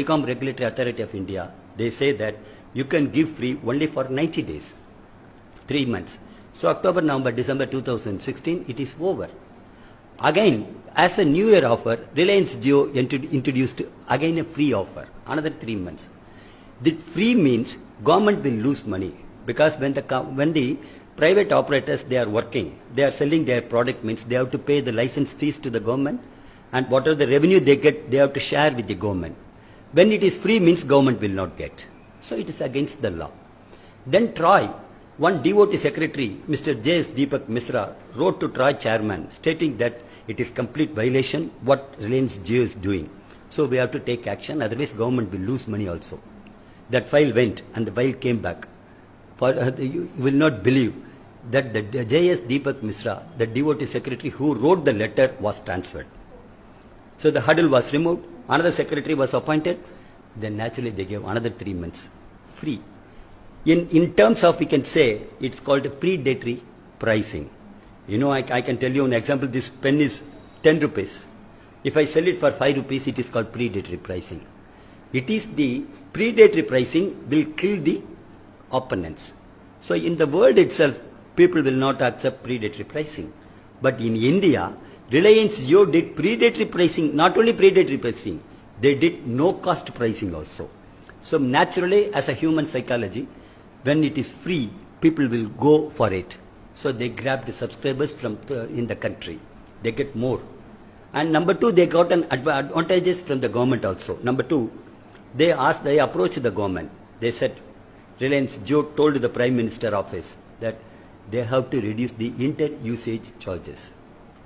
Telecom Regulatory Authority of India, they say that you can give free only for 90 days, 3 months. So October, November, December 2016, it is over. Again, as a New Year offer, Reliance Jio introduced again a free offer, another 3 months. The free means government will lose money because when the private operators, they are working, they are selling their product, means they have to pay the license fees to the government, and whatever the revenue they get, they have to share with the government. When it is free means government will not get. So it is against the law. Then TROI, one devotee secretary, Mr. J.S. Deepak Misra, wrote to TROI chairman stating that it is complete violation what Reliance Jio is doing. So we have to take action, otherwise government will lose money also. That file went and the file came back. You will not believe that the J.S. Deepak Misra, the devotee secretary who wrote the letter, was transferred. So the hurdle was removed, another secretary was appointed, then naturally they gave another 3 months free. In terms of, we can say, it's called predatory pricing. You know, I can tell you an example, this pen is 10 rupees. If I sell it for 5 rupees, it is called predatory pricing. It is the predatory pricing will kill the opponents. So in the world itself, people will not accept predatory pricing. But in India, Reliance Jio did predatory pricing, not only predatory pricing, they did no cost pricing also. So naturally, as a human psychology, when it is free, people will go for it. So they grab the subscribers from in the country. They get more. And number two, they got an advantages from the government also. Number two, they approached the government. They said, Reliance Jio told the Prime Minister office that they have to reduce the inter-usage charges.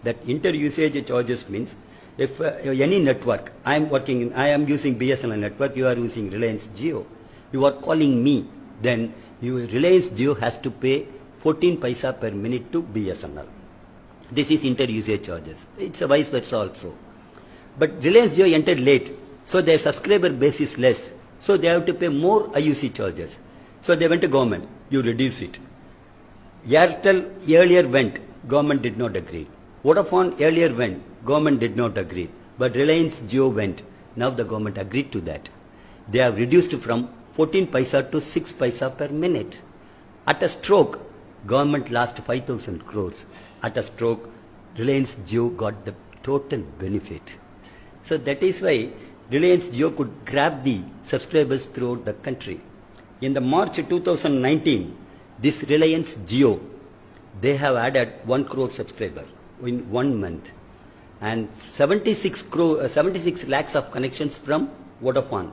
That inter-usage charges means if any network, I am using BSNL network, you are using Reliance Jio, you are calling me, then Reliance Jio has to pay 14 paisa per minute to BSNL. This is inter-usage charges. It's a vice versa also. But Reliance Jio entered late, so their subscriber base is less, so they have to pay more IUC charges. So they went to government, you reduce it. Airtel earlier went, government did not agree. Vodafone earlier went, government did not agree. But Reliance Jio went, now the government agreed to that. They have reduced from 14 paisa to 6 paisa per minute. At a stroke, government lost 5,000 crores. At a stroke, Reliance Jio got the total benefit. So that is why Reliance Jio could grab the subscribers throughout the country. In the March 2019, this Reliance Jio, they have added 1 crore subscriber in 1 month. And 76 lakhs of connections from Vodafone,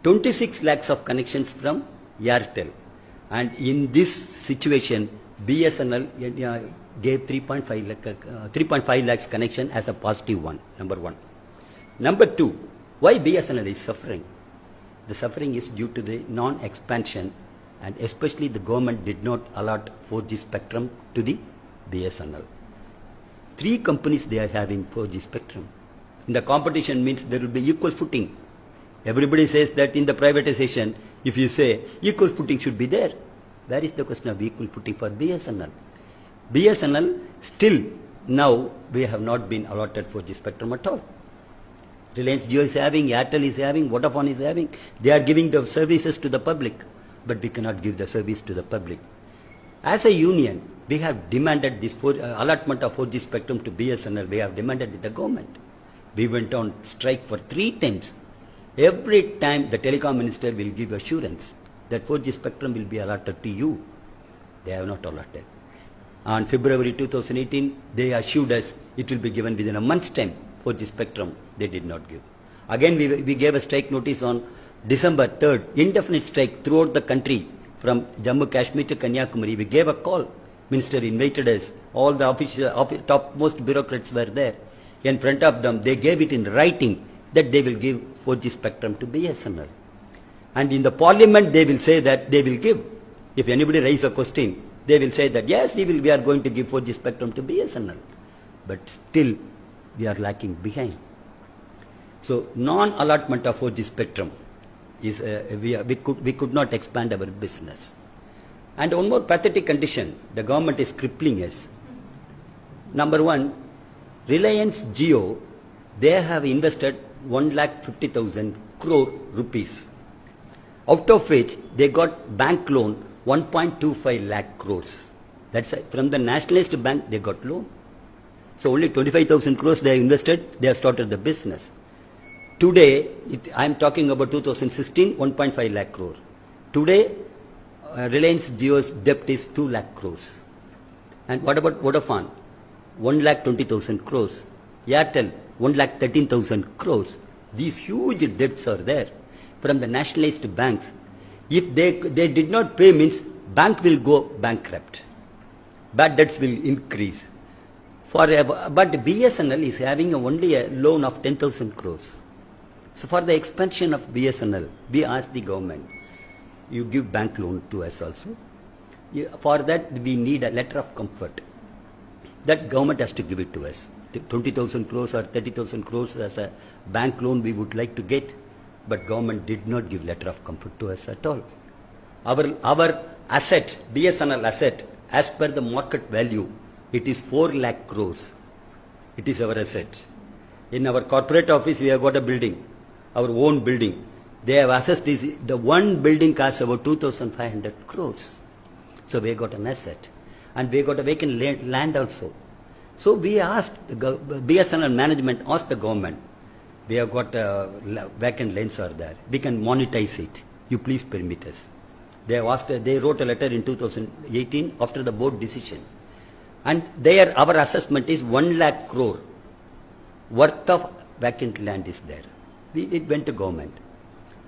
26 lakhs of connections from Airtel. And in this situation, BSNL gave 3.5 lakhs connection as a positive one, number one. Number two, why BSNL is suffering? The suffering is due to the non-expansion, and especially the government did not allot 4G spectrum to the BSNL. 3 companies they are having 4G spectrum. In the competition means there will be equal footing. Everybody says that in the privatization, if you say equal footing should be there, where is the question of equal footing for BSNL? BSNL still now we have not been allotted 4G spectrum at all. Reliance Jio is having, Airtel is having, Vodafone is having. They are giving the services to the public, but we cannot give the service to the public. As a union, we have demanded this allotment of 4G spectrum to BSNL. We have demanded with the government. We went on strike for 3 times. Every time the telecom minister will give assurance that 4G spectrum will be allotted to you. They have not allotted. On February 2018, they assured us it will be given within a month's time. 4G spectrum, they did not give. Again, we gave a strike notice on December 3rd, indefinite strike throughout the country from Jammu Kashmir to Kanyakumari. We gave a call. Minister invited us. All the topmost bureaucrats were there. In front of them, they gave it in writing that they will give 4G spectrum to BSNL. And in the parliament, they will say that they will give. If anybody raises a question, they will say that yes, we are going to give 4G spectrum to BSNL. But still, we are lacking behind. So non-allotment of 4G spectrum is we could not expand our business. And one more pathetic condition, the government is crippling us. Number one, Reliance Jio, they have invested 1,50,000 crore rupees, out of which they got bank loan 1.25 lakh crores. That's from the nationalist bank they got loan. So only 25,000 crores they invested, they have started the business. Today, I am talking about 2016, 1.5 lakh crore. Today, Reliance Jio's debt is 2 lakh crores. And what about Vodafone? 1,20,000 crores. Airtel, 1,13,000 crores. These huge debts are there from the nationalist banks. If they did not pay, means bank will go bankrupt. Bad debts will increase. But BSNL is having only a loan of 10,000 crores. So for the expansion of BSNL, we ask the government, you give bank loan to us also. For that, we need a letter of comfort. That government has to give it to us. 20,000 crores or 30,000 crores as a bank loan we would like to get, but government did not give letter of comfort to us at all. Our asset, BSNL asset, as per the market value, it is 4 lakh crores. It is our asset. In our corporate office, we have got a building, our own building. They have assessed this. The one building costs about 2,500 crores. So we have got an asset. And we have got a vacant land also. So we asked, BSNL management asked the government, we have got vacant lands are there. We can monetize it. You please permit us. They have asked, they wrote a letter in 2018 after the board decision. And there our assessment is 1 lakh crore worth of vacant land is there. It went to government.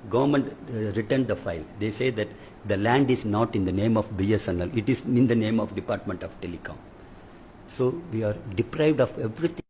Government returned the file. They say that the land is not in the name of BSNL. It is in the name of Department of Telecom. So we are deprived of everything.